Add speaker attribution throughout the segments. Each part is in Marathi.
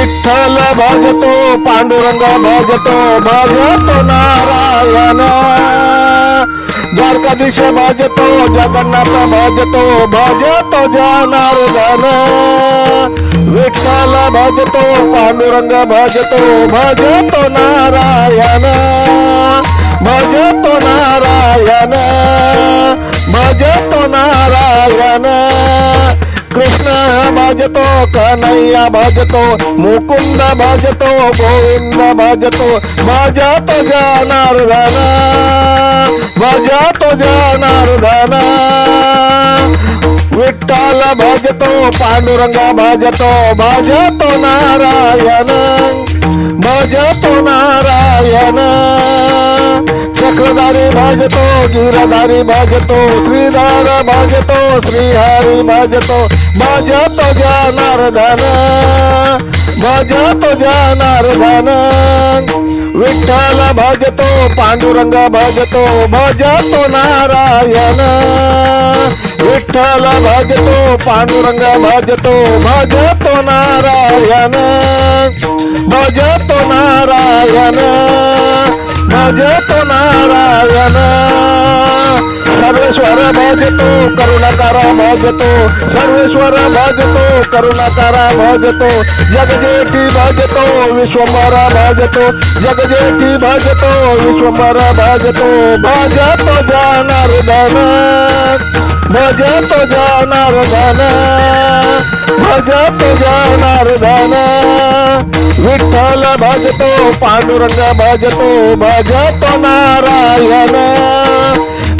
Speaker 1: विठ्ठल भजतो पांडुरंग भजतो भजतो नारायण द्वारकाधीश भजतो जगन्नाथ भजतो भजतो जनार्दन विठ्ठल भजतो पांडुरंग भजतो भजतो नारायण भजतो नारायण भजतो नारायण कृष्ण भजतो कन्हैया भजतो मुकुंद भजतो गोविंद भजतो भजतो जनार्दन भजतो जनार्दन विठ्ठल भजतो पांडुरंग भजतो भजतो नारायण भजतो नारायण चक्रधारी भजतो गिरधारी भजतो श्रीधर भजतो श्रीहरी भजतो भजतो जनार्दन भजतो जनार्दन विठ्ठल भजतो पांडुरंग भजतो भजतो नारायण विठ्ठल भजतो पांडुरंग भजतो भजतो नारायण भजतो नारायण भजतो नारायण सर्वेश्वर भजतो करुणाकर भजतो सर्वेश्वर भजतो करुणाकर भजतो जगजेठी भजतो विश्वंभर भजतो जगजेठी भजतो विश्वंभर भजतो भजतो जनार्दन भजतो जनार्दन भजतो जनार्दन विठ्ठल भजतो पांडुरंग भजतो भजतो नारायण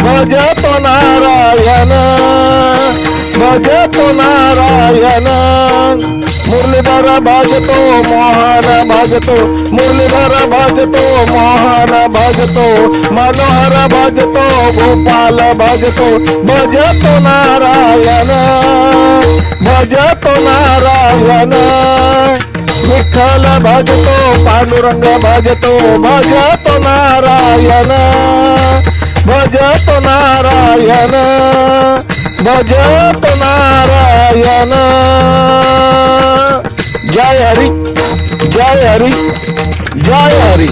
Speaker 1: भजतो नारायण भजतो नारायण मुरलीधर भजतो मोहन भजतो मुरलीधर भजतो मोहन भजतो मनोहर भजतो गोपाल भजतो भजतो नारायण भजतो नारायण विठ्ठल भजतो पांडुरंग भजतो भजतो नारायण भजतो नारायण भजतो नारायण जय हरी जय हरी जय हरी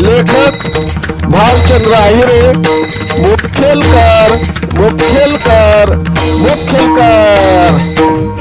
Speaker 1: लेखक भालचंद्र आहिरे मुखेलकर मुखेलकर मुखेलकर